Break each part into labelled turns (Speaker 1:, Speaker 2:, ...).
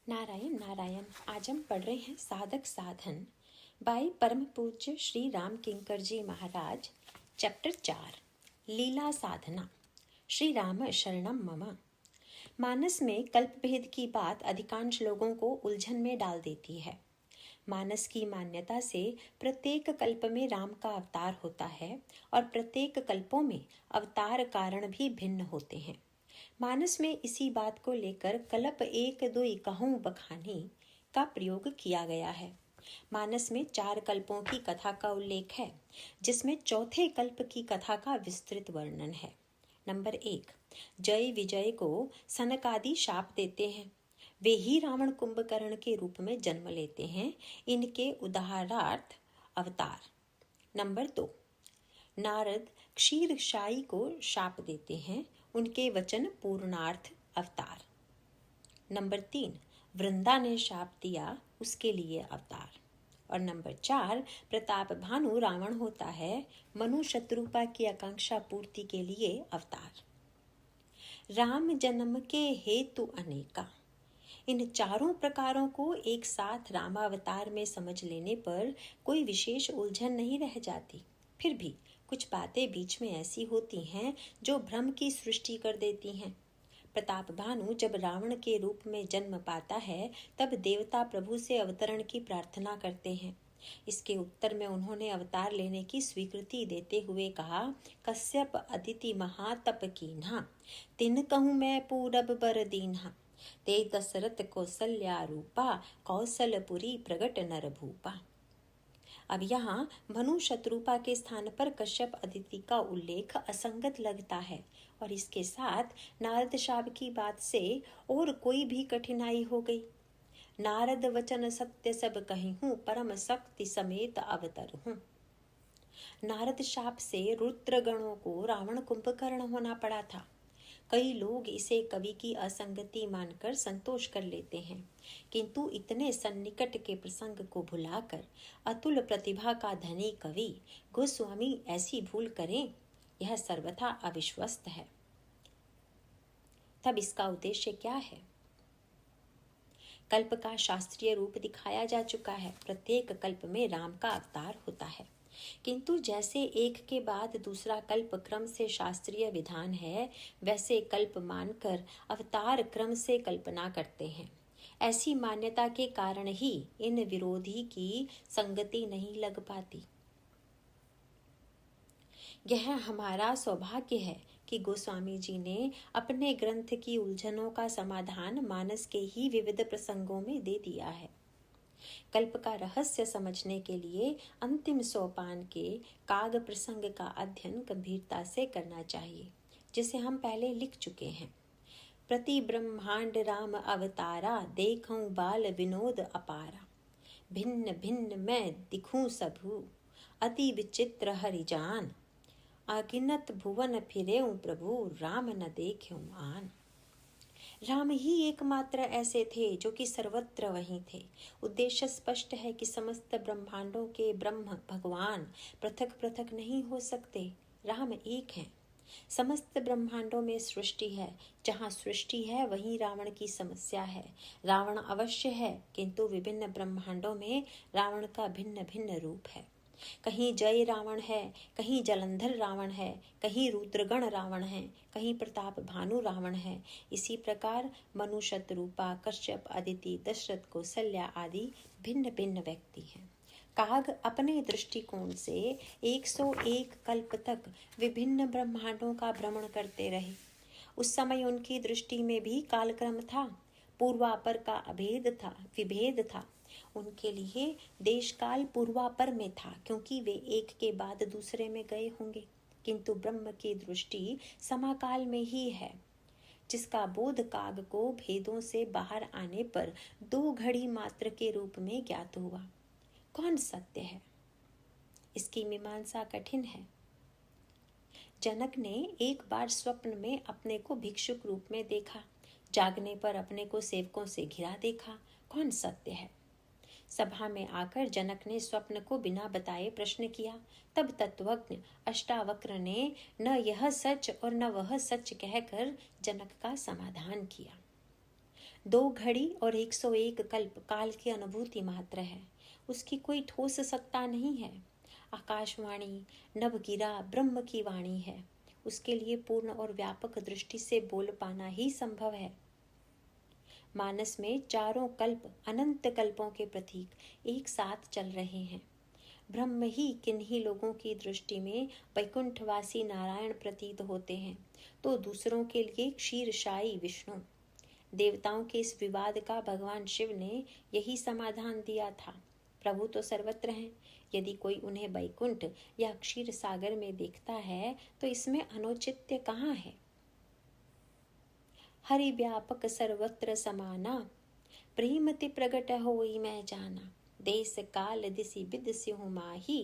Speaker 1: नारायण नारायण। आज हम पढ़ रहे हैं साधक साधन बाई परम पूज्य श्री राम किंकर जी महाराज, चैप्टर 4, लीला साधना। श्री राम शरणम मम। मानस में कल्प भेद की बात अधिकांश लोगों को उलझन में डाल देती है। मानस की मान्यता से प्रत्येक कल्प में राम का अवतार होता है और प्रत्येक कल्पों में अवतार कारण भी भिन्न होते हैं। मानस में इसी बात को लेकर कल्प एक दुई कहूं बखानी का प्रयोग किया गया है। मानस में 4 कल्पों की कथा का उल्लेख है, जिसमें चौथे कल्प की कथा का विस्तृत वर्णन है। नंबर 1, जय विजय को सनकादि शाप देते हैं। वे ही रावण कुंभकर्ण के रूप में जन्म लेते हैं। इनके उदाहरणार्थ अवतार। नंबर 2, नारद क्षीरशायी को शाप देते हैं। उनके वचन पूर्णार्थ अवतार। नंबर 3, वृंदा ने शाप दिया, उसके लिए अवतार। और नंबर 4, प्रताप भानु रावण होता है, मनु शत्रुपा की आकांक्षा पूर्ति के लिए अवतार। राम जन्म के हेतु अनेका। इन चारों प्रकारों को एक साथ रामावतार में समझ लेने पर कोई विशेष उलझन नहीं रह जाती। फिर भी कुछ बातें बीच में ऐसी होती हैं जो भ्रम की सृष्टि कर देती हैं। प्रताप भानु जब रावण के रूप में जन्म पाता है, तब देवता प्रभु से अवतरण की प्रार्थना करते हैं। इसके उत्तर में उन्होंने अवतार लेने की स्वीकृति देते हुए कहा, कश्यप अदिति महातप कीन्हा, तिन कहूँ मैं पूरब बर दीन्हा, ते दशरथ कौशल्या रूपा, कौशलपुरी प्रगट नर भूपा। अब यहाँ मनु शत्रुपा के स्थान पर कश्यप अदिति का उल्लेख असंगत लगता है और इसके साथ नारद शाप की बात से और कोई भी कठिनाई हो गई। नारद वचन सत्य सब कही हूँ, परम शक्ति समेत अवतर हूँ। नारद शाप से रुद्रगणों को रावण कुंभकर्ण होना पड़ा था। कई लोग इसे कवि की असंगति मानकर संतोष कर लेते हैं, किंतु इतने सन्निकट के प्रसंग को भुलाकर अतुल प्रतिभा का धनी कवि गोस्वामी ऐसी भूल करें, यह सर्वथा अविश्वस्त है। तब इसका उद्देश्य क्या है? कल्प का शास्त्रीय रूप दिखाया जा चुका है। प्रत्येक कल्प में राम का अवतार होता है, किंतु जैसे एक के बाद दूसरा कल्प क्रम से शास्त्रीय विधान है, वैसे कल्प मानकर अवतार क्रम से कल्पना करते हैं। ऐसी मान्यता के कारण ही इन विरोधी की संगति नहीं लग पाती। यह हमारा सौभाग्य है कि गोस्वामी जी ने अपने ग्रंथ की उलझनों का समाधान मानस के ही विविध प्रसंगों में दे दिया है। कल्प का रहस्य समझने के लिए अंतिम सोपान के काग प्रसंग का अध्ययन गंभीरता से करना चाहिए, जिसे हम पहले लिख चुके हैं। प्रति ब्रह्मांड राम अवतारा, देखूं बाल विनोद अपारा, भिन्न भिन्न मैं दिखूं सबू, अति विचित्र हरिजान, अगिनत भुवन फिरेऊं प्रभु, राम न देख्यूं आन। राम ही एकमात्र ऐसे थे जो कि सर्वत्र वहीं थे। उद्देश्य स्पष्ट है कि समस्त ब्रह्मांडों के ब्रह्म भगवान पृथक पृथक नहीं हो सकते, राम एक हैं। समस्त ब्रह्मांडों में सृष्टि है, जहाँ सृष्टि है वहीं रावण की समस्या है। रावण अवश्य है, किंतु विभिन्न ब्रह्मांडों में रावण का भिन्न भिन्न रूप है। कहीं जय रावण है, कहीं जलंधर रावण है, कहीं रुद्रगण रावण है, कहीं प्रताप भानु रावण है। इसी प्रकार मनु शत्रुपा, कश्यप अदिति, दशरथ कौशल्या आदि भिन्न भिन्न व्यक्ति हैं। काग अपने दृष्टिकोण से 101 कल्प तक विभिन्न ब्रह्मांडों का भ्रमण करते रहे। उस समय उनकी दृष्टि में भी कालक्रम था, पूर्वापर का अभेद था, विभेद था। उनके लिए देश काल पूर्वापर में था, क्योंकि वे एक के बाद दूसरे में गए होंगे, किंतु ब्रह्म की दृष्टि समाकाल में ही है, जिसका बोध काग को भेदों से बाहर आने पर 2 घड़ी मात्र के रूप में ज्ञात हुआ। कौन सत्य है, इसकी मीमांसा कठिन है। जनक ने एक बार स्वप्न में अपने को भिक्षुक रूप में देखा, जागने पर अपने को सेवकों से घिरा देखा। कौन सत्य है? सभा में आकर जनक ने स्वप्न को बिना बताए प्रश्न किया। तब तत्वज्ञ अष्टावक्र ने न यह सच और न वह सच कहकर जनक का समाधान किया। 2 घड़ी और 101 कल्प काल की अनुभूति मात्र है, उसकी कोई ठोस सत्ता नहीं है। आकाशवाणी नवगिरा ब्रह्म की वाणी है, उसके लिए पूर्ण और व्यापक दृष्टि से बोल पाना ही संभव है। मानस में चारों कल्प अनंत कल्पों के प्रतीक एक साथ चल रहे हैं। ब्रह्म ही किन्हीं लोगों की दृष्टि में वैकुंठवासी नारायण प्रतीत होते हैं, तो दूसरों के लिए क्षीरशायी विष्णु। देवताओं के इस विवाद का भगवान शिव ने यही समाधान दिया था। प्रभु तो सर्वत्र हैं, यदि कोई उन्हें वैकुंठ या क्षीर सागर में देखता है तो इसमें अनौचित्य कहाँ है। हरि व्यापक सर्वत्र समाना, प्रेमति प्रगट होई मैं जाना। देश काल दिसि बिदसि हूँ माही,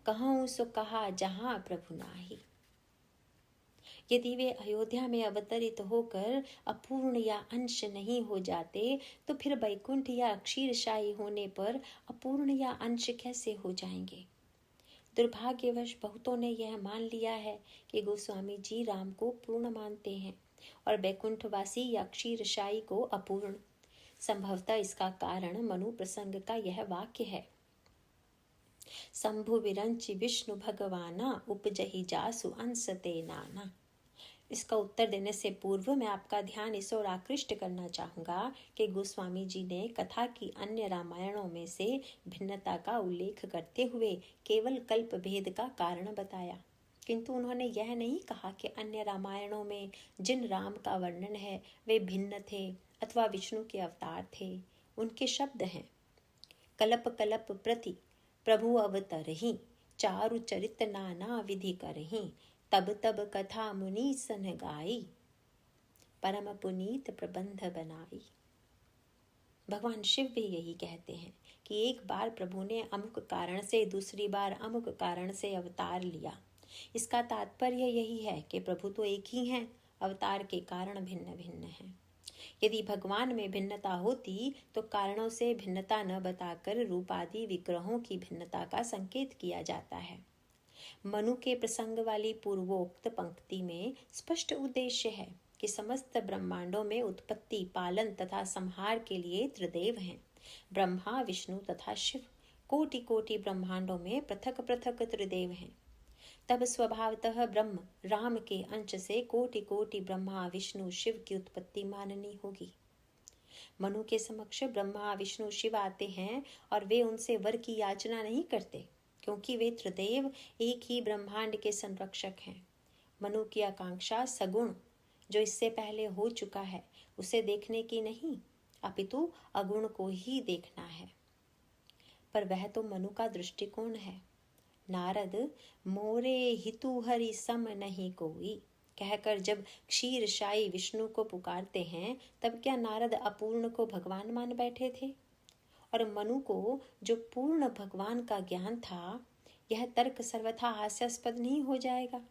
Speaker 1: कहूँ सो कहा जहाँ प्रभु नाही। यदि वे अयोध्या में अवतरित होकर अपूर्ण या अंश नहीं हो जाते तो फिर वैकुंठ या क्षीरशायी होने पर अपूर्ण या अंश कैसे हो जाएंगे। दुर्भाग्यवश बहुतों ने यह मान लिया है कि गोस्वामी जी राम को पूर्ण मानते हैं और वैकुंठवासी या क्षीरशायी को अपूर्ण। संभवतः इसका कारण मनु प्रसंग का यह वाक्य है, शंभु विरंचि विष्णु भगवाना, उपजहि जासु अंसते नाना। इसका उत्तर देने से पूर्व मैं आपका ध्यान इस ओर आकृष्ट करना चाहूंगा कि गोस्वामी जी ने कथा की अन्य रामायणों में से भिन्नता का उल्लेख करते हुए केवल कल्प भेद का कारण बताया, किंतु उन्होंने यह नहीं कहा कि अन्य रामायणों में जिन राम का वर्णन है वे भिन्न थे अथवा विष्णु के अवतार थे। उनके शब्द हैं, कलप कलप प्रति प्रभु अवतरहि, चारु चरित नाना विधि करहि, तब तब कथा मुनि सन गाई, परम पुनीत प्रबंध बनाई। भगवान शिव भी यही कहते हैं कि एक बार प्रभु ने अमुक कारण से, दूसरी बार अमुक कारण से अवतार लिया। इसका तात्पर्य यही है कि प्रभु तो एक ही हैं, अवतार के कारण भिन्न भिन्न हैं। यदि भगवान में भिन्नता होती तो कारणों से भिन्नता न बताकर रूप आदि विग्रहों की भिन्नता का संकेत किया जाता है। मनु के प्रसंग वाली पूर्वोक्त पंक्ति में स्पष्ट उद्देश्य है कि समस्त ब्रह्मांडों में उत्पत्ति, पालन तथा संहार के लिए त्रिदेव हैं, ब्रह्मा, विष्णु तथा शिव। कोटि कोटि ब्रह्मांडों में पृथक पृथक त्रिदेव हैं। तब स्वभावतः ब्रह्म राम के अंश से कोटि कोटि ब्रह्मा, विष्णु, शिव की उत्पत्ति माननी होगी। मनु के समक्ष ब्रह्मा, विष्णु, शिव आते हैं और वे उनसे वर की याचना नहीं करते, क्योंकि वे त्रिदेव एक ही ब्रह्मांड के संरक्षक हैं। मनु की आकांक्षा सगुण, जो इससे पहले हो चुका है, उसे देखने की नहीं, अपितु अगुण को ही देखना है। पर वह तो मनु का दृष्टिकोण है। नारद मोरे हितु हरि सम नहीं कोई कहकर जब क्षीरशायी विष्णु को पुकारते हैं, तब क्या नारद अपूर्ण को भगवान मान बैठे थे? और मनु को जो पूर्ण भगवान का ज्ञान था, यह तर्क सर्वथा हास्यास्पद नहीं हो जाएगा?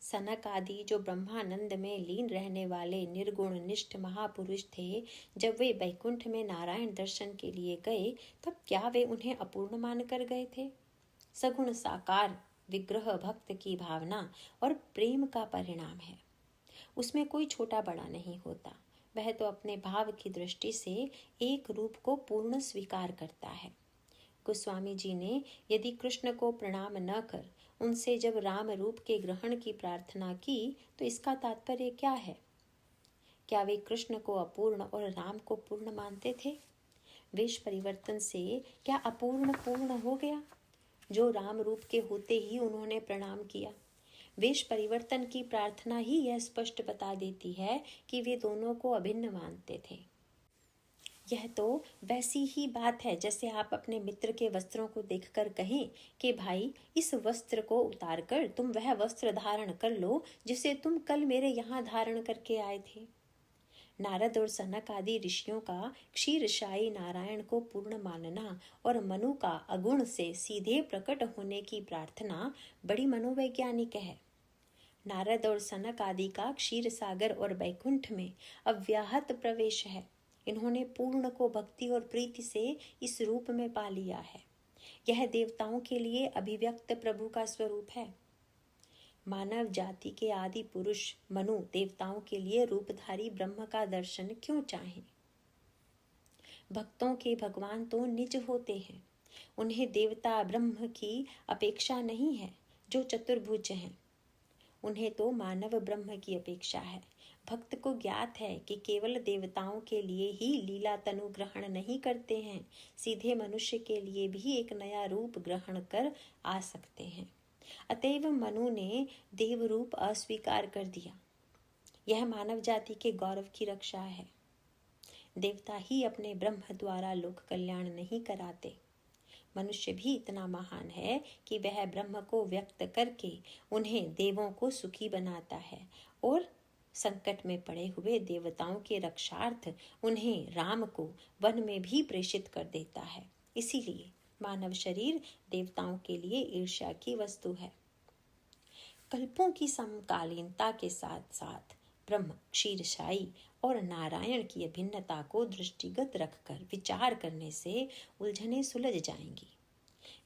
Speaker 1: सनक आदि जो ब्रह्मानंद में लीन रहने वाले निर्गुण निष्ठ महापुरुष थे, जब वे वैकुंठ में नारायण दर्शन के लिए गए, तब क्या वे उन्हें अपूर्ण मानकर गए थे? सगुण साकार विग्रह भक्त की भावना और प्रेम का परिणाम है। उसमें कोई छोटा बड़ा नहीं होता। वह तो अपने भाव की दृष्टि से एक रूप को पूर्ण स्वीकार करता है। गोस्वामी जी ने यदि कृष्ण को प्रणाम न कर उनसे जब राम रूप के ग्रहण की प्रार्थना की, तो इसका तात्पर्य क्या है? क्या वे कृष्ण को अपूर्ण और राम को पूर्ण मानते थे? वेश परिवर्तन से क्या अपूर्ण पूर्ण हो गया? जो राम रूप के होते ही उन्होंने प्रणाम किया। वेश परिवर्तन की प्रार्थना ही यह स्पष्ट बता देती है कि वे दोनों को अभिन्न मानते थे। यह तो वैसी ही बात है जैसे आप अपने मित्र के वस्त्रों को देखकर कहें कि भाई, इस वस्त्र को उतार कर तुम वह वस्त्र धारण कर लो जिसे तुम कल मेरे यहाँ धारण करके आए थे। नारद और सनक आदि ऋषियों का क्षीरशायी नारायण को पूर्ण मानना और मनु का अगुण से सीधे प्रकट होने की प्रार्थना बड़ी मनोवैज्ञानिक है। नारद और सनक आदि का क्षीर सागर और वैकुंठ में अव्याहत प्रवेश है। इन्होंने पूर्ण को भक्ति और प्रीति से इस रूप में पा लिया है। यह देवताओं के लिए अभिव्यक्त प्रभु का स्वरूप है। मानव जाति के आदि पुरुष मनु देवताओं के लिए रूपधारी ब्रह्म का दर्शन क्यों चाहें? भक्तों के भगवान तो निज होते हैं, उन्हें देवता ब्रह्म की अपेक्षा नहीं है जो चतुर्भुज हैं। उन्हें तो मानव ब्रह्म की अपेक्षा है। भक्त को ज्ञात है कि केवल देवताओं के लिए ही लीला तनु ग्रहण नहीं करते हैं, सीधे मनुष्य के लिए भी एक नया रूप ग्रहण कर आ सकते हैं। अतएव मनु ने देव रूप अस्वीकार कर दिया। यह मानव जाति के गौरव की रक्षा है। देवता ही अपने ब्रह्म द्वारा लोक कल्याण नहीं कराते। मनुष्य भी इतना महान है कि वह ब्रह्म को व्यक्त करके उन्हें देवों को सुखी बनाता है और संकट में पड़े हुए देवताओं के रक्षार्थ उन्हें राम को वन में भी प्रेषित कर देता है। इसीलिए मानव शरीर देवताओं के लिए ईर्ष्या की वस्तु है। कल्पों की समकालीनता के साथ साथ ब्रह्म, क्षीरशायी और नारायण की अभिन्नता को दृष्टिगत रखकर विचार करने से उलझने सुलझ जाएंगी।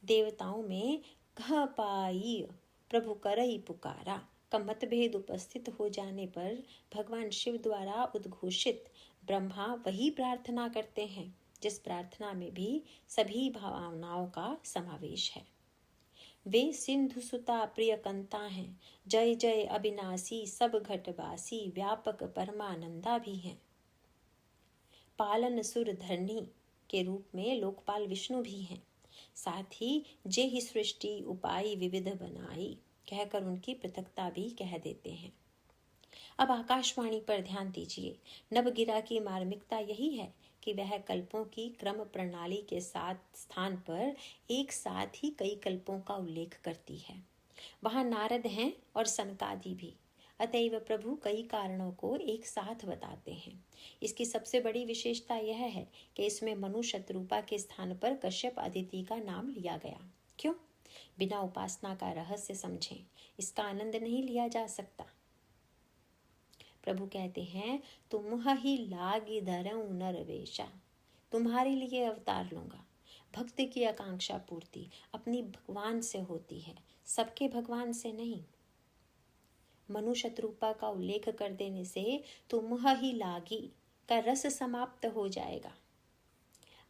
Speaker 1: देवताओं में कह पाई प्रभु करई पुकारा का मतभेद उपस्थित हो जाने पर भगवान शिव द्वारा उद्घोषित ब्रह्मा वही प्रार्थना करते हैं जिस प्रार्थना में भी सभी भावनाओं का समावेश है। वे सिंधु सुता प्रिय कंता हैं, जय जय अविनाशी सब घटवासी व्यापक परमानंदा भी हैं। पालन सुर धरनी के रूप में लोकपाल विष्णु भी हैं। साथ ही जे ही सृष्टि उपाय विविध बनाई कहकर उनकी पृथकता भी कह देते हैं। अब आकाशवाणी पर ध्यान दीजिए। नवगिरा की मार्मिकता यही है कि वह कल्पों की क्रम प्रणाली के साथ स्थान पर एक साथ ही कई कल्पों का उल्लेख करती है। वहां नारद हैं और सनकादि भी। अतएव प्रभु कई कारणों को एक साथ बताते हैं। इसकी सबसे बड़ी विशेषता यह है कि इसमें मनु शत्रुपा के स्थान पर कश्यप अदिति का नाम लिया गया। क्यों? बिना उपासना का रहस्य समझें, इसका आनंद नहीं लिया जा सकता। प्रभु कहते हैं, तुम ही लागी धरऊं नरवेशा, तुम्हारे लिए अवतार लूंगा। भक्त की आकांक्षा पूर्ति अपनी भगवान से होती है, सबके भगवान से नहीं। मनु शत्रुपा का उल्लेख कर देने से तुम ही लागी का रस समाप्त हो जाएगा।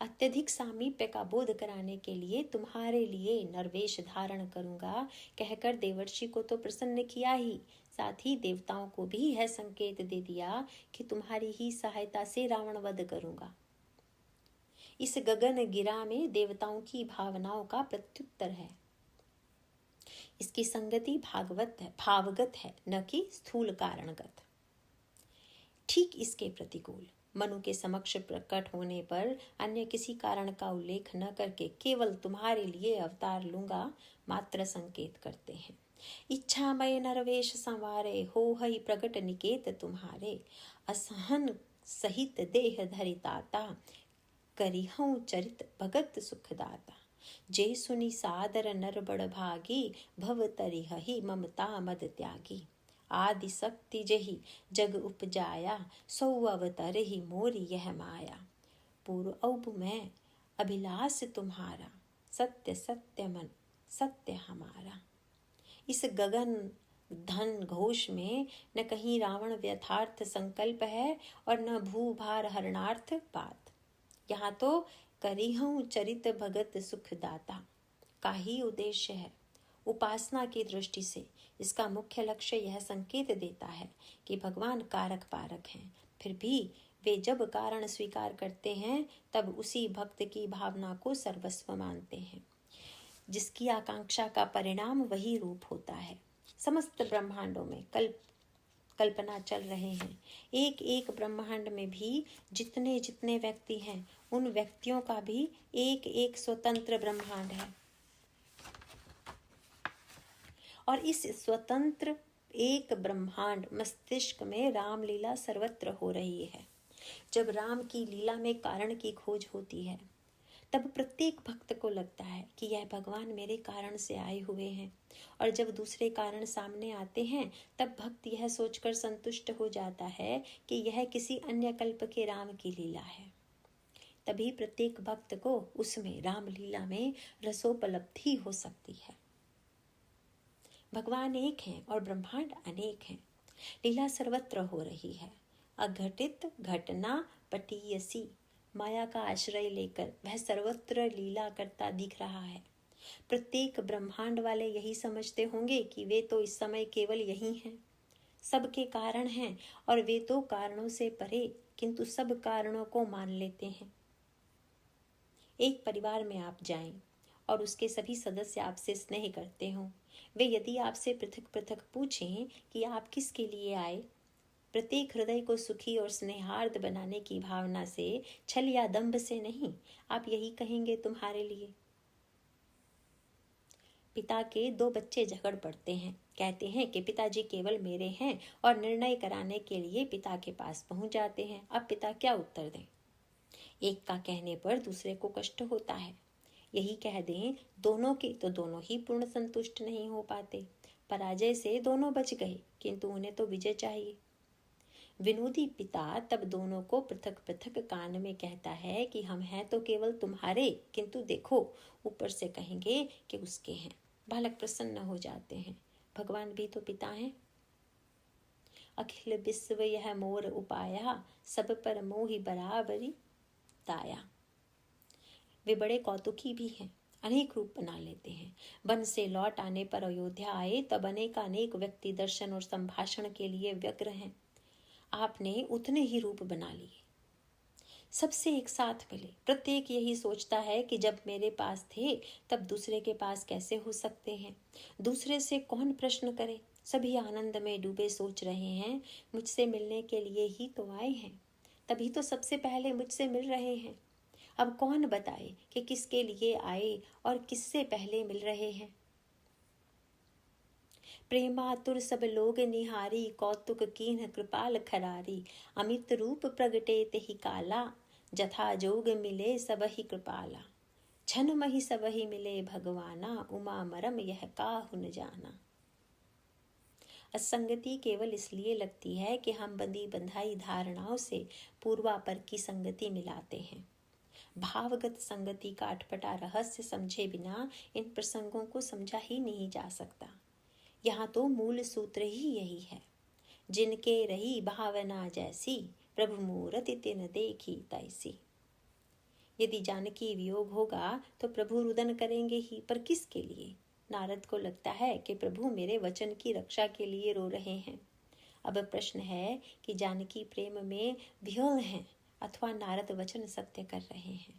Speaker 1: अत्यधिक सामीप्य का बोध कराने के लिए तुम्हारे लिए नरवेश धारण करूंगा कहकर देवर्षि को तो प्रसन्न किया ही, साथ ही देवताओं को भी यह संकेत दे दिया कि तुम्हारी ही सहायता से रावण वध करूंगा। इस गगन गिरा में देवताओं की भावनाओं का प्रत्युत्तर है। इसकी संगति भावगत है, न कि स्थूल कारणगत। ठीक इसके प्रतिकूल मनु के समक्ष प्रकट होने पर अन्य किसी कारण का उल्लेख न करके केवल तुम्हारे लिए अवतार लूंगा मात्र संकेत करते हैं। इच्छामय नरवेश संवारे हो हई प्रगट निकेत तुम्हारे, असहन सहित देह धरिताता करिहूं चरित भगत सुखदाता। जे सुनी सादर नर बड़ भागी भव तरिहि ममता मद त्यागी। आदि शक्ति जही जग उपजाया सौ अवतर ही मोरी यह माया। पूर्व औब में अभिलाष तुम्हारा सत्य सत्य मन सत्य हमारा। इस गगन धन घोष में न कहीं रावण व्यथार्थ संकल्प है और न भूभार हरणार्थ बात। यहाँ तो करिहूं चरित भगत सुखदाता का ही उद्देश्य है। उपासना की दृष्टि से इसका मुख्य लक्ष्य यह संकेत देता है कि भगवान कारक पारक हैं, फिर भी वे जब कारण स्वीकार करते हैं तब उसी भक्त की भावना को सर्वस्व मानते हैं, जिसकी आकांक्षा का परिणाम वही रूप होता है। समस्त ब्रह्मांडों में कल्पना चल रहे हैं। एक एक ब्रह्मांड में भी जितने जितने व्यक्ति हैं, उन व्यक्तियों का भी एक एक स्वतंत्र ब्रह्मांड है और इस स्वतंत्र एक ब्रह्मांड मस्तिष्क में रामलीला सर्वत्र हो रही है। जब राम की लीला में कारण की खोज होती है तब प्रत्येक भक्त को लगता है कि यह भगवान मेरे कारण से आए हुए हैं, और जब दूसरे कारण सामने आते हैं तब भक्त यह सोचकर संतुष्ट हो जाता है कि यह किसी अन्य कल्प के राम की लीला है। तभी प्रत्येक भक्त को उसमें रामलीला में रसोपलब्धि हो सकती है। भगवान एक हैं और ब्रह्मांड अनेक हैं। लीला सर्वत्र हो रही है। अघटित घटना पटीयसी, माया का आश्रय लेकर वह सर्वत्र लीला करता दिख रहा है। प्रत्येक ब्रह्मांड वाले यही समझते होंगे कि वे तो इस समय केवल यही हैं, सबके कारण हैं, और वे तो कारणों से परे किंतु सब कारणों को मान लेते हैं। एक परिवार में आप जाएं और उसके सभी सदस्य आपसे स्नेह करते हों, वे यदि आपसे पृथक पृथक पूछें कि आप किसके लिए आए, प्रत्येक हृदय को सुखी और स्नेहार्द बनाने की भावना से, छल या दंभ से नहीं, आप यही कहेंगे तुम्हारे लिए। पिता के दो बच्चे झगड़ पड़ते हैं, कहते हैं कि पिताजी केवल मेरे हैं, और निर्णय कराने के लिए पिता के पास पहुंच जाते हैं। अब पिता क्या उत्तर दें? एक का कहने पर दूसरे को कष्ट होता है। यही कह दें दोनों के, तो दोनों ही पूर्ण संतुष्ट नहीं हो पाते। पराजय से दोनों बच गए, किंतु उन्हें तो विजय चाहिए। विनोदी पिता तब दोनों को पृथक पृथक कान में कहता है कि हम हैं तो केवल तुम्हारे, किंतु देखो ऊपर से कहेंगे कि उसके हैं। बालक प्रसन्न हो जाते हैं, भगवान भी तो पिता हैं। अखिल विश्व यह मोर उपाया, सब पर मोहि बराबरी दाया। वे बड़े कौतुकी भी हैं, अनेक रूप बना लेते हैं। वन से लौट आने पर अयोध्या आए तब अनेक व्यक्ति दर्शन और संभाषण के लिए व्यग्र हैं। आपने उतने ही रूप बना लिए, सबसे एक साथ मिले। प्रत्येक यही सोचता है कि जब मेरे पास थे तब दूसरे के पास कैसे हो सकते हैं, दूसरे से कौन प्रश्न करे। सभी आनंद में डूबे सोच रहे हैं मुझसे मिलने के लिए ही तो आए हैं, तभी तो सबसे पहले मुझसे मिल रहे हैं। अब कौन बताए कि किसके लिए आए और किससे पहले मिल रहे हैं। प्रेमातुर सब लोग निहारी, कौतुक कीन्ह कृपाल खरारी। अमित रूप प्रगटे तेहि काला, जथा जोग मिले सबहि कृपाला। छन मही सबहि मिले भगवाना, उमा मरम यह काहु न जाना। असंगति केवल इसलिए लगती है कि हम बंधी बंधाई धारणाओं से पूर्वापर की संगति मिलाते हैं। भावगत संगति का अटपटा रहस्य समझे बिना इन प्रसंगों को समझा ही नहीं जा सकता। यहाँ तो मूल सूत्र ही यही है, जिनके रही भावना जैसी, प्रभु मूरति तिन देखी तैसी। यदि जानकी वियोग होगा तो प्रभु रुदन करेंगे ही, पर किसके लिए? नारद को लगता है कि प्रभु मेरे वचन की रक्षा के लिए रो रहे हैं। अब प्रश्न है कि जानकी प्रेम में विह्वल हैं अथवा नारद वचन सत्य कर रहे हैं।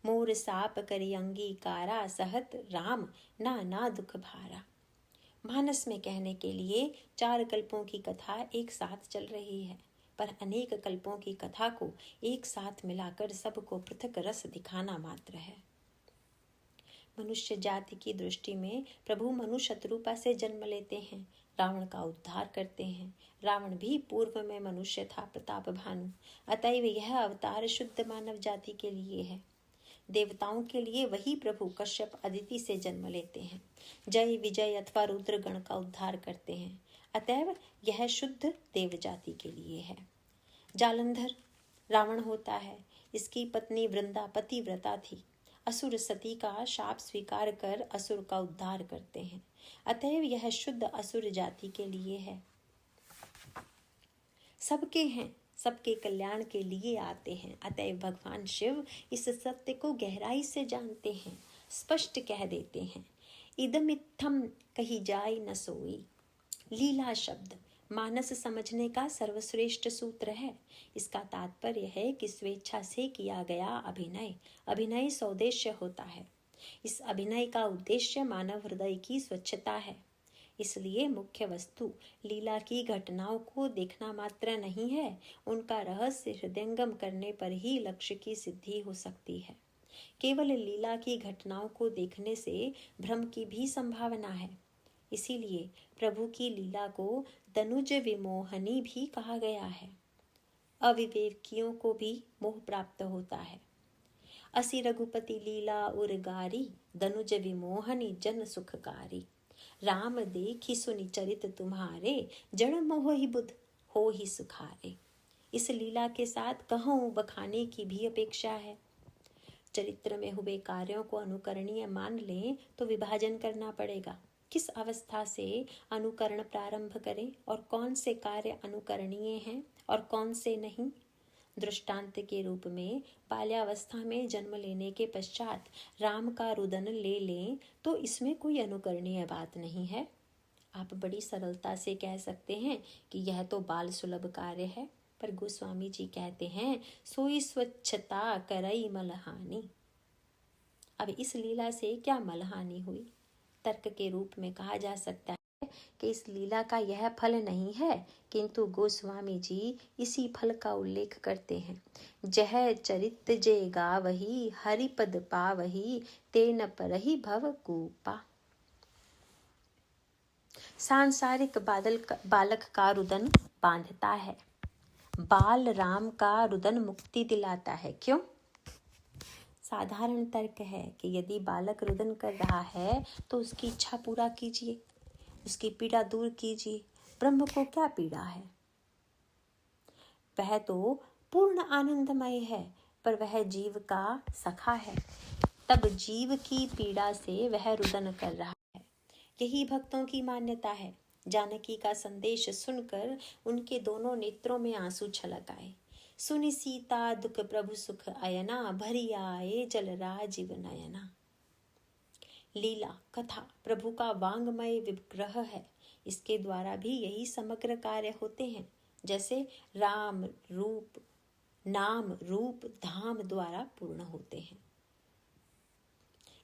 Speaker 1: मोर साप करी अंगीकारा, सहत राम ना दुख भारा। मानस में कहने के लिए 4 कल्पों की कथा एक साथ चल रही है, पर अनेक कल्पों की कथा को एक साथ मिलाकर सबको पृथक रस दिखाना मात्र है। मनुष्य जाति की दृष्टि में प्रभु मनुष्य रूपा से जन्म लेते हैं, रावण का उद्धार करते हैं। रावण भी पूर्व में मनुष्य था, प्रताप भानु। अतएव यह अवतार शुद्ध मानव जाति के लिए है। देवताओं के लिए वही प्रभु कश्यप अदिति से जन्म लेते हैं, जय विजय अथवा रुद्र गण का उद्धार करते हैं। अतएव यह शुद्ध देव जाति के लिए है। जालंधर रावण होता है, इसकी पत्नी वृंदा पतिव्रता थी। असुर सती का शाप स्वीकार कर असुर का उद्धार करते हैं। अतएव यह शुद्ध असुर जाति के लिए है। सबके हैं, सबके कल्याण के लिए आते हैं। अतएव भगवान शिव इस सत्य को गहराई से जानते हैं, स्पष्ट कह देते हैं, इदमित्थम कही जाय न सोई। लीला शब्द मानस समझने का सर्वश्रेष्ठ सूत्र है। इसका तात्पर्य है कि स्वेच्छा से किया गया अभिनय सौदेश्य होता है। इस अभिनय का उद्देश्य मानव हृदय की स्वच्छता है। इसलिए मुख्य वस्तु लीला की घटनाओं को देखना मात्र नहीं है, उनका रहस्य हृदयंगम करने पर ही लक्ष्य की सिद्धि हो सकती है। केवल लीला की घटनाओं को देखने से भ्रम की भी संभावना है। इसीलिए प्रभु की लीला को दनुज विमोहनी भी कहा गया है। अविवेकियों को भी मोह प्राप्त होता है। असि रघुपति लीला उर्गारी, दनुज विमोहनी जन सुखकारी। राम देखी सुनि चरित तुम्हारे, जड़ मोह ही बुध हो ही सुखारे। इस लीला के साथ कहूँ बखाने की भी अपेक्षा है। चरित्र में हुए कार्यों को अनुकरणीय मान लें तो विभाजन करना पड़ेगा, किस अवस्था से अनुकरण प्रारंभ करें और कौन से कार्य अनुकरणीय हैं और कौन से नहीं। दृष्टांत के रूप में बाल्यावस्था में जन्म लेने के पश्चात राम का रुदन ले लें तो इसमें कोई अनुकरणीय बात नहीं है। आप बड़ी सरलता से कह सकते हैं कि यह तो बाल सुलभ कार्य है, पर गोस्वामी जी कहते हैं सोई स्वच्छता करई मलहानि। अब इस लीला से क्या मलहानि हुई? तर्क के रूप में कहा जा सकता है कि इस लीला का यह फल नहीं है, किंतु गोस्वामी जी इसी फल का उल्लेख करते हैं। जह चरित जे गावही हरिपद पावही तेन परहि भव कूपा। सांसारिक बालक का रुदन बांधता है, बाल राम का रुदन मुक्ति दिलाता है। क्यों? साधारण तर्क है कि यदि बालक रुदन कर रहा है तो उसकी इच्छा पूरा कीजिए, उसकी पीड़ा दूर कीजिए। ब्रह्म को क्या पीड़ा है? वह तो पूर्ण आनंदमय है, पर वह जीव का सखा है। तब जीव की पीड़ा से वह रुदन कर रहा है। यही भक्तों की मान्यता है। जानकी का संदेश सुनकर उनके दोनों नेत्रों में आंसू छलक आए। सुनि सीता दुख प्रभु सुख अयना, भरी आए जल राजीव नयना। लीला कथा प्रभु का वांगमय विग्रह है। इसके द्वारा भी यही समग्र कार्य होते हैं, जैसे राम रूप नाम रूप धाम द्वारा पूर्ण होते हैं।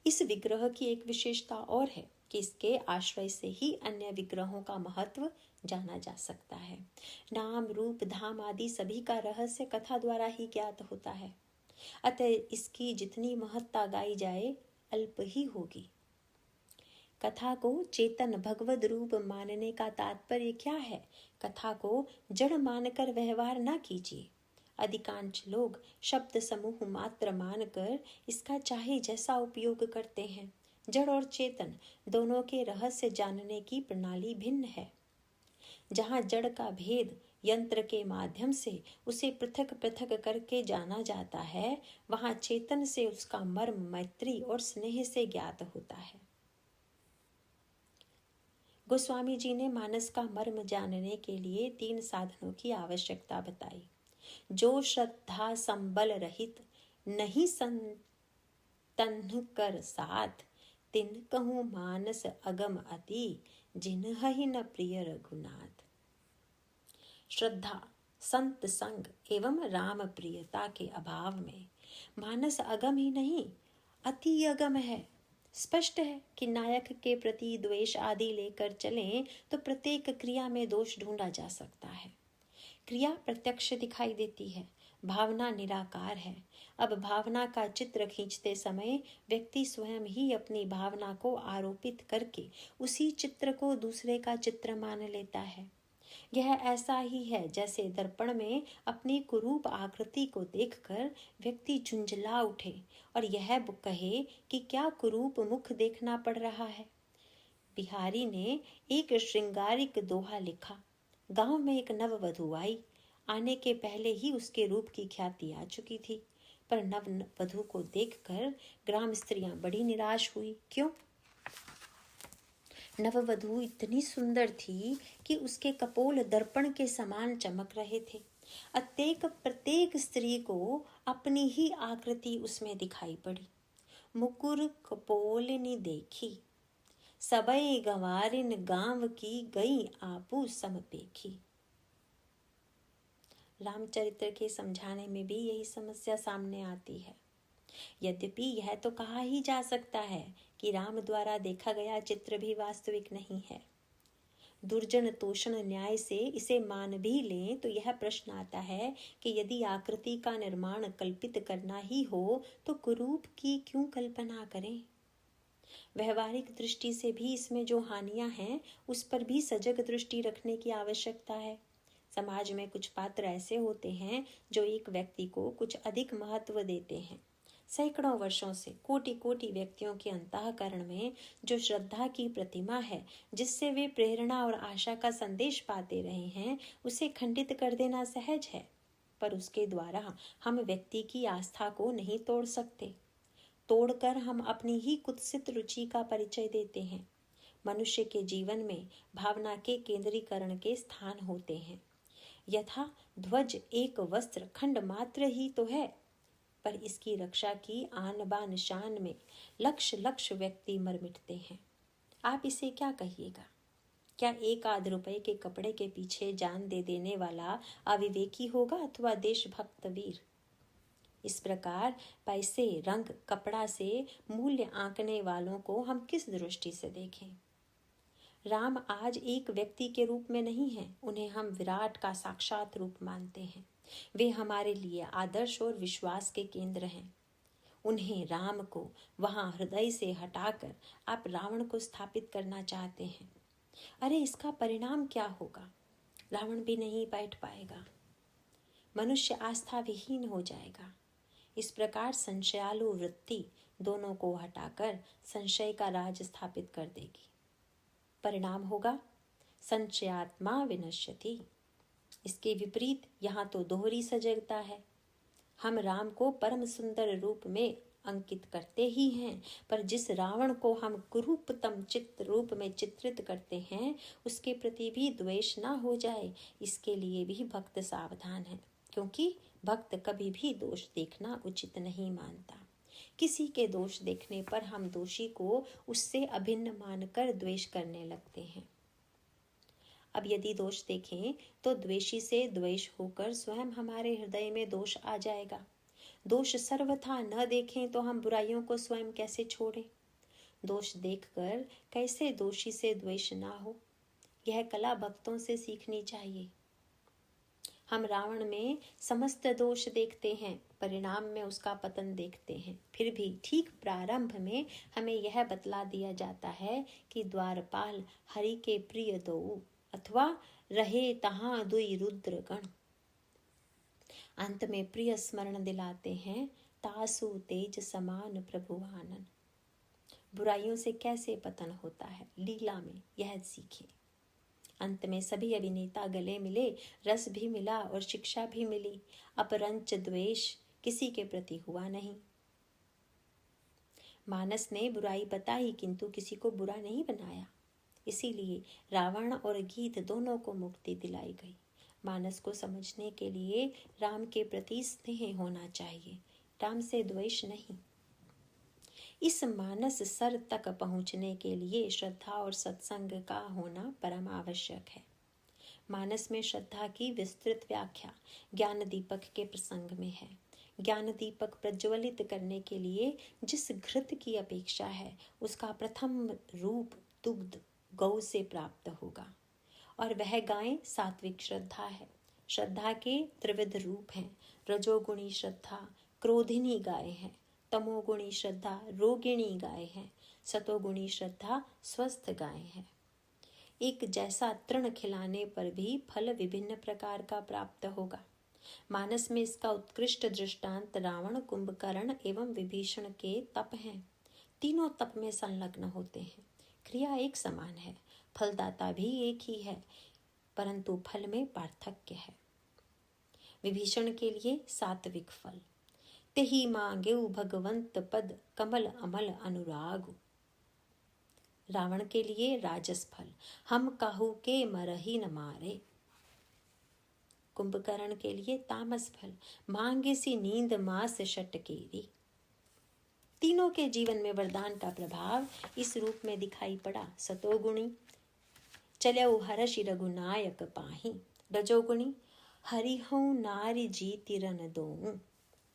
Speaker 1: इस विग्रह की एक विशेषता और है कि इसके आश्रय से ही अन्य विग्रहों का महत्व जाना जा सकता है। नाम रूप धाम आदि सभी का रहस्य कथा द्वारा ही ज्ञात होता है, अतः इसकी जितनी महत्ता गाई जाए अल्प ही होगी। कथा को चेतन भगवद रूप मानने का तात्पर्य क्या है? कथा को जड़ मानकर व्यवहार न कीजिए। अधिकांश लोग शब्द समूह मात्र मानकर इसका चाहे जैसा उपयोग करते हैं। जड़ और चेतन दोनों के रहस्य जानने की प्रणाली भिन्न है। जहाँ जड़ का भेद यंत्र के माध्यम से उसे पृथक पृथक करके जाना जाता है, वहाँ चेतन से उसका मर्म मैत्री और स्नेह से ज्ञात होता है। गोस्वामी जी ने मानस का मर्म जानने के लिए 3 साधनों की आवश्यकता बताई। जो श्रद्धा संबल रहित नहीं संतन कर साथ, तिन कहूँ मानस अगम अति, जिन ही न प्रिय रघुनाथ। श्रद्धा, संत संग एवं राम प्रियता के अभाव में मानस अगम ही नहीं अति अगम है। स्पष्ट है कि नायक के प्रति द्वेष आदि लेकर चलें तो प्रत्येक क्रिया में दोष ढूंढा जा सकता है। क्रिया प्रत्यक्ष दिखाई देती है, भावना निराकार है। अब भावना का चित्र खींचते समय व्यक्ति स्वयं ही अपनी भावना को आरोपित करके उसी चित्र को दूसरे का चित्र मान लेता है। यह ऐसा ही है जैसे दर्पण में अपनी कुरूप आकृति को देखकर व्यक्ति झुंझला उठे और यह कहे कि क्या कुरूप मुख देखना पड़ रहा है। बिहारी ने एक श्रृंगारिक दोहा लिखा। गांव में एक नववधू आई। आने के पहले ही उसके रूप की ख्याति आ चुकी थी, पर नववधू को देखकर ग्राम स्त्रियां बड़ी निराश हुई। क्यों? नववधू इतनी सुंदर थी कि उसके कपोल दर्पण के समान चमक रहे थे। प्रत्येक स्त्री को अपनी ही आकृति उसमें दिखाई पड़ी। मुकुर कपोलिनी देखी, सबई गंवारिन गांव की गई आपू समपेखी। रामचरित्र के समझाने में भी यही समस्या सामने आती है। यद्यपि यह तो कहा ही जा सकता है कि राम द्वारा देखा गया चित्र भी वास्तविक नहीं है। दुर्जन तोषण न्याय से इसे मान भी लें तो यह प्रश्न आता है कि यदि आकृति का निर्माण कल्पित करना ही हो तो कुरूप की क्यों कल्पना करें। व्यवहारिक दृष्टि से भी इसमें जो हानियां हैं उस पर भी सजग दृष्टि रखने की आवश्यकता है। समाज में कुछ पात्र ऐसे होते हैं जो एक व्यक्ति को कुछ अधिक महत्व देते हैं। सैकड़ों वर्षों से कोटि कोटि व्यक्तियों के अंतःकरण में जो श्रद्धा की प्रतिमा है, जिससे वे प्रेरणा और आशा का संदेश पाते रहे हैं, उसे खंडित कर देना सहज है, पर उसके द्वारा हम व्यक्ति की आस्था को नहीं तोड़ सकते। तोड़कर हम अपनी ही कुत्सित रुचि का परिचय देते हैं। मनुष्य के जीवन में भावना के केंद्रीकरण के स्थान होते हैं। यथा ध्वज एक वस्त्र खंड मात्र ही तो है, पर इसकी रक्षा की आन बान शान में लक्ष लक्ष व्यक्ति मर मिटते हैं। आप इसे क्या कहिएगा? क्या एक आध रुपए के कपड़े के पीछे जान दे देने वाला अविवेकी होगा अथवा देशभक्त वीर? इस प्रकार पैसे, रंग, कपड़ा से मूल्य आंकने वालों को हम किस दृष्टि से देखें? राम आज एक व्यक्ति के रूप में नहीं है, उन्हें हम विराट का साक्षात रूप मानते हैं। वे हमारे लिए आदर्श और विश्वास के केंद्र हैं। उन्हें, राम को, वहां हृदय से हटाकर आप रावण को स्थापित करना चाहते हैं। अरे इसका परिणाम क्या होगा? रावण भी नहीं बैठ पाएगा, मनुष्य आस्था विहीन हो जाएगा। इस प्रकार संशयालु वृत्ति दोनों को हटाकर संशय का राज स्थापित कर देगी। परिणाम होगा संशयात्मा विनश्यति। इसके विपरीत यहाँ तो दोहरी सजगता है। हम राम को परम सुंदर रूप में अंकित करते ही हैं, पर जिस रावण को हम कुरूपतम चित्त रूप में चित्रित करते हैं, उसके प्रति भी द्वेष ना हो जाए, इसके लिए भी भक्त सावधान है। क्योंकि भक्त कभी भी दोष देखना उचित नहीं मानता। किसी के दोष देखने पर हम दोषी को उससे अभिन्न मानकर द्वेष करने लगते हैं। अब यदि दोष देखें तो द्वेषी से द्वेष होकर स्वयं हमारे हृदय में दोष आ जाएगा। दोष सर्वथा न देखें तो हम बुराइयों को स्वयं कैसे छोड़ें? दोष देखकर कैसे दोषी से द्वेष ना हो, यह कला भक्तों से सीखनी चाहिए। हम रावण में समस्त दोष देखते हैं, परिणाम में उसका पतन देखते हैं। फिर भी ठीक प्रारंभ में हमें यह बतला दिया जाता है कि द्वारपाल हरि के प्रिय दो, अथवा रहे तहां दुई रुद्रगण। अंत में प्रिय स्मरण दिलाते हैं, तासु तेज समान प्रभु आनन। बुराइयों से कैसे पतन होता है, लीला में यह सीखे। अंत में सभी अभिनेता गले मिले, रस भी मिला और शिक्षा भी मिली। अपरंच द्वेष किसी के प्रति हुआ नहीं। मानस ने बुराई बताई किंतु किसी को बुरा नहीं बनाया। इसीलिए रावण और गीत दोनों को मुक्ति दिलाई गई। मानस को समझने के लिए राम के प्रति स्नेह होना चाहिए, राम से द्वेष नहीं। इस मानस सर तक पहुंचने के लिए श्रद्धा और सत्संग का होना परम आवश्यक है। मानस में श्रद्धा की विस्तृत व्याख्या ज्ञान दीपक के प्रसंग में है। ज्ञान दीपक प्रज्वलित करने के लिए जिस घृत की अपेक्षा है, उसका प्रथम रूप दुग्ध गौ से प्राप्त होगा, और वह गाय सात्विक श्रद्धा है। श्रद्धा के त्रिविध रूप हैं। रजोगुणी श्रद्धा क्रोधिनी गाय है, तमोगुणी श्रद्धा रोगिणी गाय है, सतोगुणी श्रद्धा स्वस्थ गाय है। एक जैसा तृण खिलाने पर भी फल विभिन्न प्रकार का प्राप्त होगा। मानस में इसका उत्कृष्ट दृष्टांत रावण, कुंभकर्ण एवं विभीषण के तप हैं। तीनों तप में संलग्न होते हैं। क्रिया एक समान है, फलदाता भी एक ही है, परंतु फल में पार्थक्य है। विभीषण के लिए सात्विक फल, तेहि मांगेउ भगवंत पद कमल अमल अनुराग। रावण के लिए राजस फल, हम काहू के मरही न मारे। कुंभकर्ण के लिए तामस फल, मांगे सी नींद मास शटकेरी। तीनों के जीवन में वरदान का प्रभाव इस रूप में दिखाई पड़ा। सतोगुणी चलो हर्षि रघुनायक पाही, रजोगुणी हरिहु नारी जीति रन दो,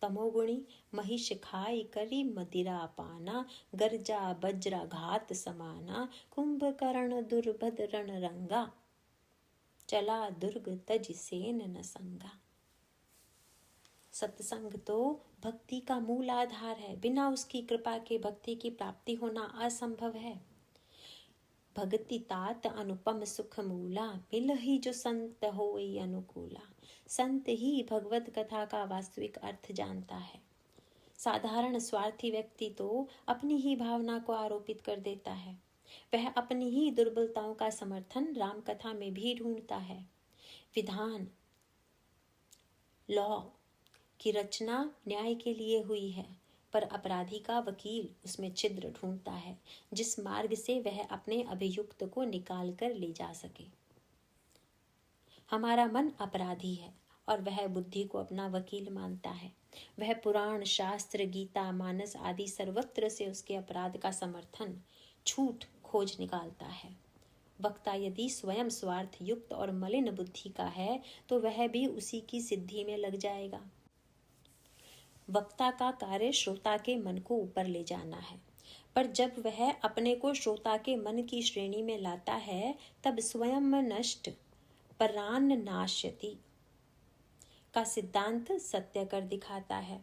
Speaker 1: तमोगुणी महिष खाई करी मदिरा पाना, गर्जा बज्रा घात समाना, कुंभकर्ण दुर्भद रण रंगा, चला दुर्ग तज सेन न संगा। सत्संग तो भक्ति का मूल आधार है। बिना उसकी कृपा के भक्ति की प्राप्ति होना असंभव है। भक्ति तात अनुपम सुख मूला, मिल ही जो संत होई अनुकूला। संत ही भगवत कथा का वास्तविक अर्थ जानता है। साधारण स्वार्थी व्यक्ति तो अपनी ही भावना को आरोपित कर देता है। वह अपनी ही दुर्बलताओं का समर्थन राम कथा में भी ढूंढता है। विधान लॉ की रचना न्याय के लिए हुई है, पर अपराधी का वकील उसमें छिद्र ढूंढता है जिस मार्ग से वह अपने अभियुक्त को निकाल कर ले जा सके। हमारा मन अपराधी है और वह बुद्धि को अपना वकील मानता है। वह पुराण, शास्त्र, गीता, मानस आदि सर्वत्र से उसके अपराध का समर्थन, छूट खोज निकालता है। वक्ता यदि स्वयं स्वार्थ युक्त और मलिन बुद्धि का है तो वह भी उसी की सिद्धि में लग जाएगा। वक्ता का कार्य श्रोता के मन को ऊपर ले जाना है, पर जब वह अपने को श्रोता के मन की श्रेणी में लाता है तब स्वयं नष्ट परान नाश्यति का सिद्धांत सत्य कर दिखाता है।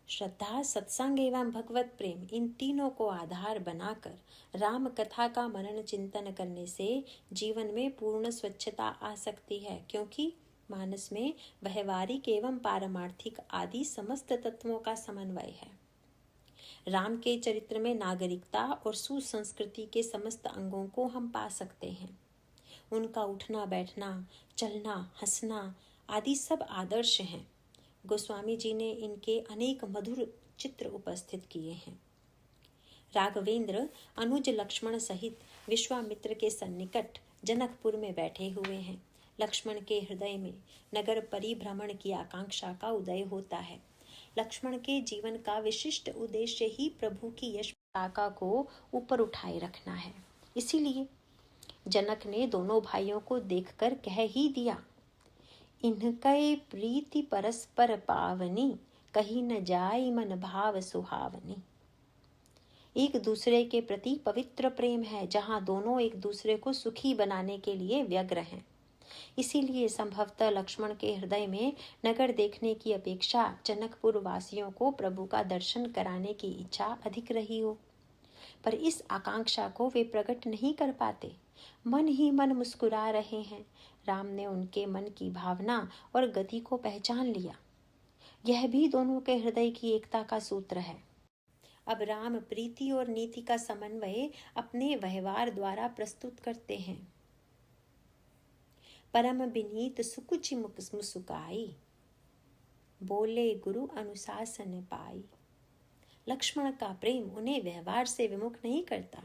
Speaker 1: श्रद्धा, सत्संग एवं भगवत प्रेम, इन तीनों को आधार बनाकर राम कथा का मनन चिंतन करने से जीवन में पूर्ण स्वच्छता आ सकती है, क्योंकि मानस में व्यवहारिक एवं पारमार्थिक आदि समस्त तत्वों का समन्वय है। राम के चरित्र में नागरिकता और सुसंस्कृति के समस्त अंगों को हम पा सकते हैं। उनका उठना बैठना, चलना, हंसना आदि सब आदर्श हैं। गोस्वामी जी ने इनके अनेक मधुर चित्र उपस्थित किए हैं। राघवेंद्र अनुज लक्ष्मण सहित विश्वामित्र के सन्निकट जनकपुर में बैठे हुए हैं। लक्ष्मण के हृदय में नगर परिभ्रमण की आकांक्षा का उदय होता है। लक्ष्मण के जीवन का विशिष्ट उद्देश्य ही प्रभु की यश पताका को ऊपर उठाए रखना है। इसीलिए जनक ने दोनों भाइयों को देखकर कह ही दिया, इनकै प्रीति परस्पर पावनी, कहीं न जाई मन भाव सुहावनी। एक दूसरे के प्रति पवित्र प्रेम है जहां दोनों एक दूसरे को सुखी बनाने के लिए व्यग्र हैं। इसीलिए संभवतः लक्ष्मण के हृदय में नगर देखने की अपेक्षा जनकपुर वासियों को प्रभु का दर्शन कराने की इच्छा अधिक रही हो, पर इस आकांक्षा को वे प्रकट नहीं कर पाते। मन ही मन मुस्कुरा रहे हैं। राम ने उनके मन की भावना और गति को पहचान लिया। यह भी दोनों के हृदय की एकता का सूत्र है। अब राम प्रीति और नीति का समन्वय अपने व्यवहार द्वारा प्रस्तुत करते हैं। परम विनीत सुकुचि मुस्काई, बोले गुरु अनुशासन पाई। लक्ष्मण का प्रेम उन्हें व्यवहार से विमुख नहीं करता।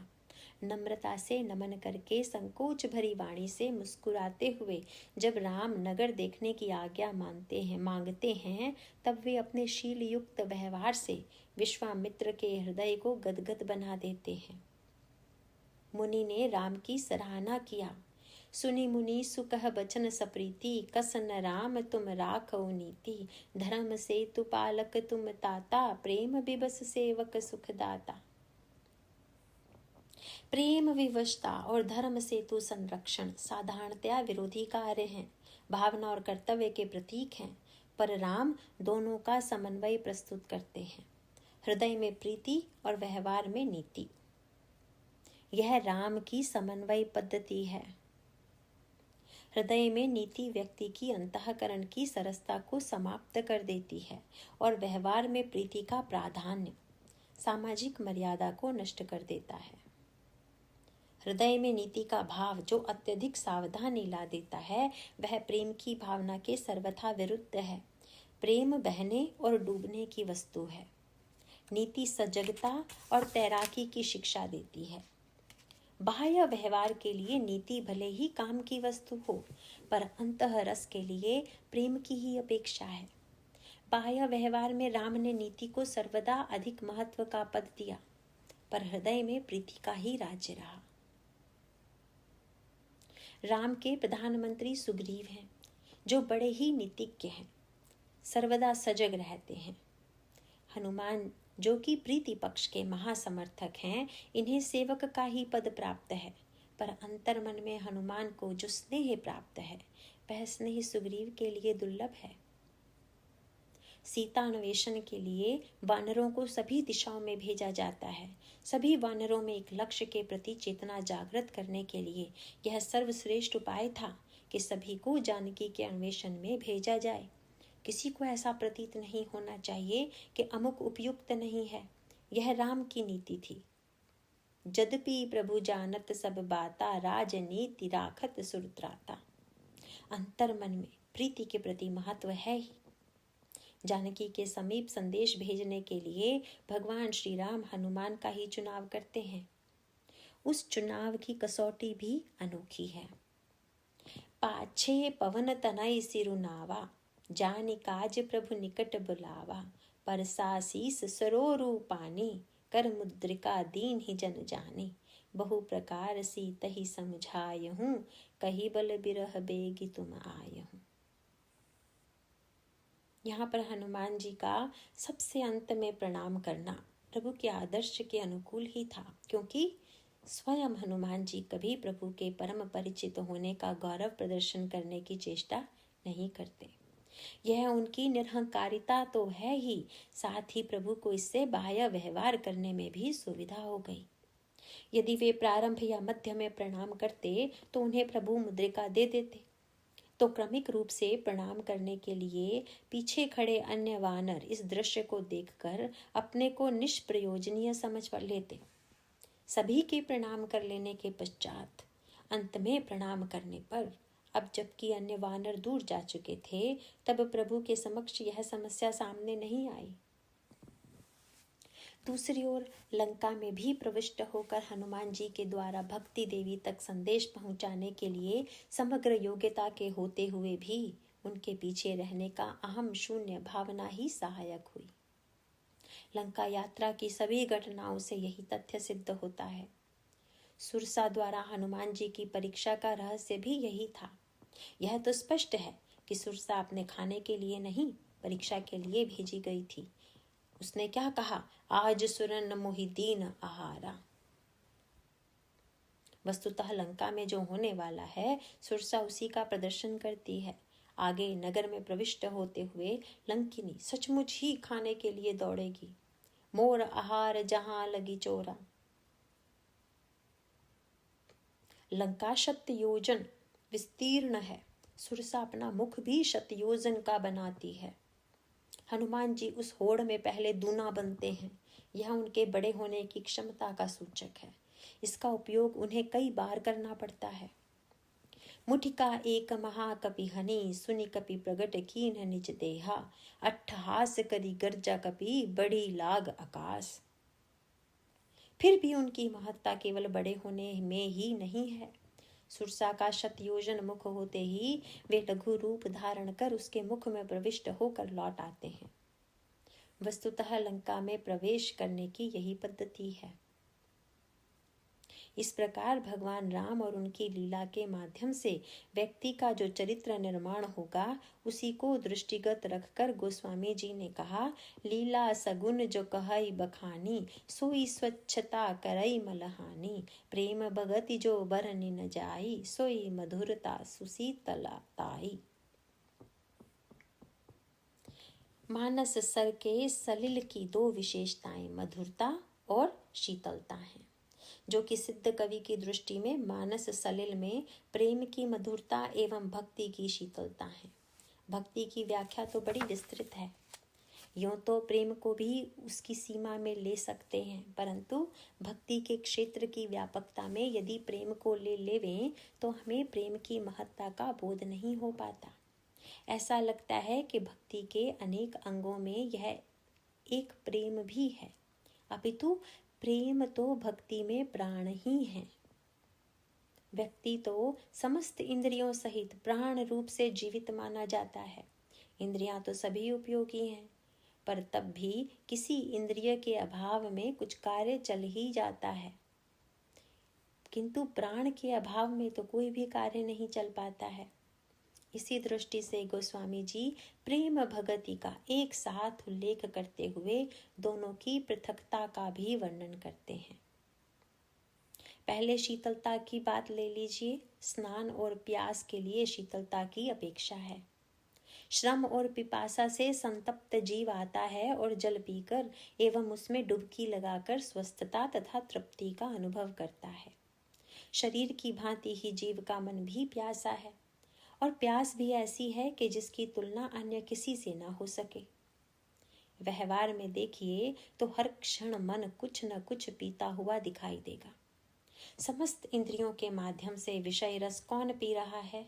Speaker 1: नम्रता से नमन करके संकोच भरी वाणी से मुस्कुराते हुए जब राम नगर देखने की आज्ञा मांगते हैं तब वे अपने शील युक्त व्यवहार से विश्वामित्र के हृदय को गदगद बना देते हैं। मुनि ने राम की सराहना किया। सुनी मुनि सुकह बचन सप्रीति, कसन राम तुम राखो नीति। धर्म से तु पालक तुम ताता, प्रेम विवश सेवक सुखदाता। प्रेम विवशता और धर्म सेतु संरक्षण साधारणतया विरोधी कार्य हैं, भावना और कर्तव्य के प्रतीक हैं, पर राम दोनों का समन्वय प्रस्तुत करते हैं। हृदय में प्रीति और व्यवहार में नीति, यह राम की समन्वय पद्धति है। हृदय में नीति व्यक्ति की अंतःकरण की सरसता को समाप्त कर देती है और व्यवहार में प्रीति का प्राधान्य सामाजिक मर्यादा को नष्ट कर देता है। हृदय में नीति का भाव जो अत्यधिक सावधानी ला देता है वह प्रेम की भावना के सर्वथा विरुद्ध है। प्रेम बहने और डूबने की वस्तु है। नीति सजगता और तैराकी की शिक्षा देती है। बाह्य व्यवहार के लिए नीति भले ही काम की वस्तु हो, पर अंतः रस के लिए प्रेम की ही अपेक्षा है। बाह्य व्यवहार में राम ने नीति को सर्वदा अधिक महत्व का पद दिया, पर हृदय में प्रीति का ही राज्य रहा। राम के प्रधानमंत्री सुग्रीव हैं, जो बड़े ही नीतिज्ञ हैं, सर्वदा सजग रहते हैं। हनुमान जो कि प्रीति पक्ष के महासमर्थक हैं, इन्हें सेवक का ही पद प्राप्त है, पर अंतर्मन में हनुमान को जो स्नेह प्राप्त है वह स्नेह सुग्रीव के लिए दुर्लभ है। सीता अन्वेषण के लिए वानरों को सभी दिशाओं में भेजा जाता है। सभी वानरों में एक लक्ष्य के प्रति चेतना जागृत करने के लिए यह सर्वश्रेष्ठ उपाय था कि सभी को जानकी के अन्वेषण में भेजा जाए। किसी को ऐसा प्रतीत नहीं होना चाहिए कि अमुक उपयुक्त नहीं है। यह राम की नीति थी। यद्यपि प्रभु जानत सब बाता, राजनीति राखत सुरत्राता। अंतर्मन में प्रीति के प्रति महत्व है ही। जानकी के समीप संदेश भेजने के लिए भगवान श्री राम हनुमान का ही चुनाव करते हैं। उस चुनाव की कसौटी भी अनोखी है। पाछे पवन तनय सिरुनावा, जानि काज प्रभु निकट बुलावा। परसा शीस सरोरु पानी, कर मुद्रिका दीन ही जन जानी। बहु प्रकार सीत ही समझायहूँ, कही बल बिरह बेगी तुम आयहूँ। यहाँ पर हनुमान जी का सबसे अंत में प्रणाम करना प्रभु के आदर्श के अनुकूल ही था, क्योंकि स्वयं हनुमान जी कभी प्रभु के परम परिचित होने का गौरव प्रदर्शन करने की चेष्टा नहीं करते। यह उनकी निरहंकारिता तो है ही, साथ ही प्रभु को इससे बाह्य व्यवहार करने में भी सुविधा हो गई। यदि वे प्रारंभ या मध्य में प्रणाम करते तो उन्हें प्रभु मुद्रिका दे देते, तो क्रमिक रूप से प्रणाम करने के लिए पीछे खड़े अन्य वानर इस दृश्य को देखकर अपने को निष्प्रयोजनीय समझ लेते। सभी के प्रणाम कर लेने के पश्चात अंत में प्रणाम करने पर, अब जबकि अन्य वानर दूर जा चुके थे, तब प्रभु के समक्ष यह समस्या सामने नहीं आई। दूसरी ओर लंका में भी प्रविष्ट होकर हनुमान जी के द्वारा भक्ति देवी तक संदेश पहुंचाने के लिए समग्र योग्यता के होते हुए भी उनके पीछे रहने का अहम शून्य भावना ही सहायक हुई। लंका यात्रा की सभी घटनाओं से यही तथ्य सिद्ध होता है। सुरसा द्वारा हनुमान जी की परीक्षा का रहस्य भी यही था। यह तो स्पष्ट है कि सुरसा अपने खाने के लिए नहीं, परीक्षा के लिए भेजी गई थी। उसने क्या कहा? आज सुरन मोहि दीन आहारा। वस्तुतः लंका में जो होने वाला है, सुरसा उसी का प्रदर्शन करती है। आगे नगर में प्रविष्ट होते हुए लंकिनी सचमुच ही खाने के लिए दौड़ेगी। मोर आहार जहां लगी चोरा। लंका शतयोजन विस्तीर्ण है, सुरसा अपना मुख भी शतयोजन का बनाती है। हनुमान जी उस होड़ में पहले दूना बनते हैं। यह उनके बड़े होने की क्षमता का सूचक है। इसका उपयोग उन्हें कई बार करना पड़ता है। मुठिका एक महाकपि हनि, सुनि कपि प्रगट कीन्ह निज देहा। अट्ठहास करी गर्जा कपि, बड़ी लाग आकाश। फिर भी उनकी महत्ता केवल बड़े होने में ही नहीं है। सुरसा का शतयोजन मुख होते ही वे लघु रूप धारण कर उसके मुख में प्रविष्ट होकर लौट आते हैं। वस्तुतः लंका में प्रवेश करने की यही पद्धति है। इस प्रकार भगवान राम और उनकी लीला के माध्यम से व्यक्ति का जो चरित्र निर्माण होगा, उसी को दृष्टिगत रखकर गोस्वामी जी ने कहा, लीला सगुन जो कहई बखानी, सोई स्वच्छता करई मलहानी। प्रेम भगति जो बरनि न जाई, सोई मधुरता सुशीतला ताई। मानस सर के सलिल की दो विशेषताएं मधुरता और शीतलता हैं, जो कि सिद्ध कवि की दृष्टि में मानस सलिल में प्रेम की मधुरता एवं भक्ति की शीतलता है। भक्ति की व्याख्या तो बड़ी विस्तृत है। यूं तो प्रेम को भी उसकी सीमा में ले सकते हैं, परंतु भक्ति के क्षेत्र की व्यापकता में यदि प्रेम को ले लेवें तो हमें प्रेम की महत्ता का बोध नहीं हो पाता। ऐसा लगता है कि भक्ति के अनेक अंगों में यह एक प्रेम भी है, अपितु प्रेम तो भक्ति में प्राण ही है। व्यक्ति तो समस्त इंद्रियों सहित प्राण रूप से जीवित माना जाता है। इंद्रियां तो सभी उपयोगी हैं, पर तब भी किसी इंद्रिय के अभाव में कुछ कार्य चल ही जाता है, किंतु प्राण के अभाव में तो कोई भी कार्य नहीं चल पाता है। इसी दृष्टि से गोस्वामी जी प्रेम भगति का एक साथ उल्लेख करते हुए दोनों की पृथकता का भी वर्णन करते हैं। पहले शीतलता की बात ले लीजिए। स्नान और प्यास के लिए शीतलता की अपेक्षा है। श्रम और पिपासा से संतप्त जीव आता है और जल पीकर एवं उसमें डुबकी लगाकर स्वस्थता तथा तृप्ति का अनुभव करता है। शरीर की भांति ही जीव का मन भी प्यासा है, और प्यास भी ऐसी है कि जिसकी तुलना अन्य किसी से ना हो सके। व्यवहार में देखिए तो हर क्षण मन कुछ न कुछ पीता हुआ दिखाई देगा। समस्त इंद्रियों के माध्यम से विषय रस कौन पी रहा है?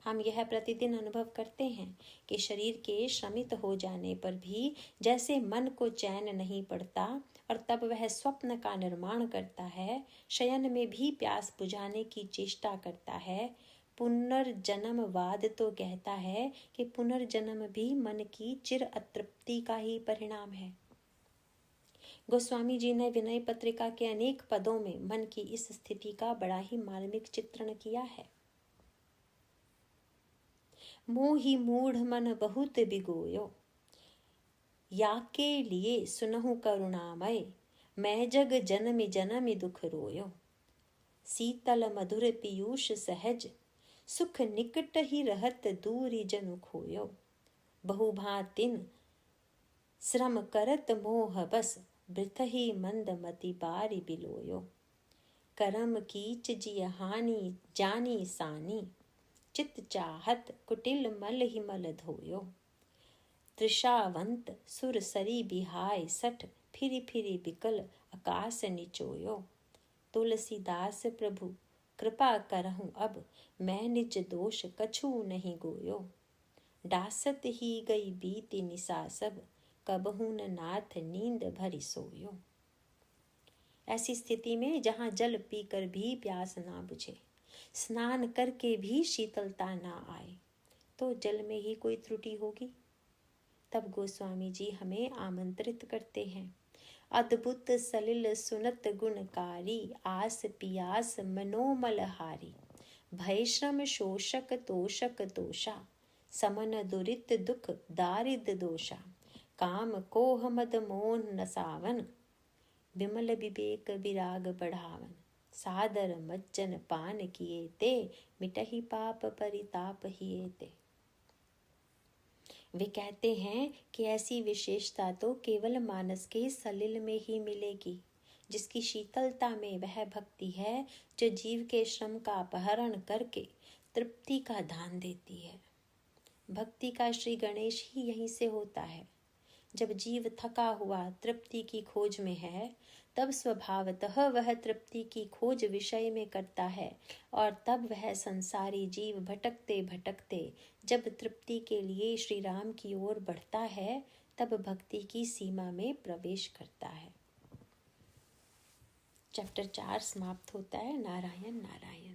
Speaker 1: हम यह प्रतिदिन अनुभव करते हैं कि शरीर के श्रमित हो जाने पर भी जैसे मन को चैन नहीं पड़ता और तब वह स्वप्न का निर्माण करता है, शयन में भी प्यास बुझाने की चेष्टा करता है। पुनर्जन्मवाद तो कहता है कि पुनर्जन्म भी मन की चिर अतृप्ति का ही परिणाम है। गोस्वामी जी ने विनय पत्रिका के अनेक पदों में मन की इस स्थिति का बड़ा ही मार्मिक चित्रण किया है। मोहि मूढ़ मन बहुत बिगोयो, याके लिए सुनहु करुणामय, मैं जग जनमि जनमि दुख रोयो। शीतल मधुर पीयूष सहज, सुख निकट ही रहत दूरी जनु खोयो। बहुभांतिन श्रम करत मोह बस, वृथ ही मंद मति बारी बिलोयो। करम कीच जिय हानि जानी सानी, चित चाहत कुटिल मल ही मल धोयो। त्रिषावंत सुर सरी बिहाय सठ, फिरी फिरी बिकल आकाश निचोयो। तुलसीदास प्रभु कृपा करहूँ अब, मैं निज दोष कछु नहीं गोयो। डासत ही गई बीती निशा सब, कबहू न नाथ नींद भरी सोयो। ऐसी स्थिति में जहाँ जल पीकर भी प्यास ना बुझे, स्नान करके भी शीतलता ना आए, तो जल में ही कोई त्रुटि होगी। तब गोस्वामी जी हमें आमंत्रित करते हैं। अद्भुत सलिल सुनत गुणकारी, आस पियास मनोमलहारी। भय श्रम शोषक तोषक तोषा, समन दुरित दुख दारिद दोषा। काम कोह मद मोह नसावन, विमल विवेक विराग बढ़ावन। सादर मज्जन पान किए ते, मिटहि पाप परिताप हिए ते। वे कहते हैं कि ऐसी विशेषता तो केवल मानस के सलिल में ही मिलेगी, जिसकी शीतलता में वह भक्ति है जो जीव के श्रम का अपहरण करके तृप्ति का दान देती है। भक्ति का श्री गणेश ही यहीं से होता है। जब जीव थका हुआ तृप्ति की खोज में है, तब स्वभावतः वह तृप्ति की खोज विषय में करता है, और तब वह संसारी जीव भटकते भटकते जब तृप्ति के लिए श्री राम की ओर बढ़ता है, तब भक्ति की सीमा में प्रवेश करता है। चैप्टर 4 समाप्त होता है। नारायण नारायण।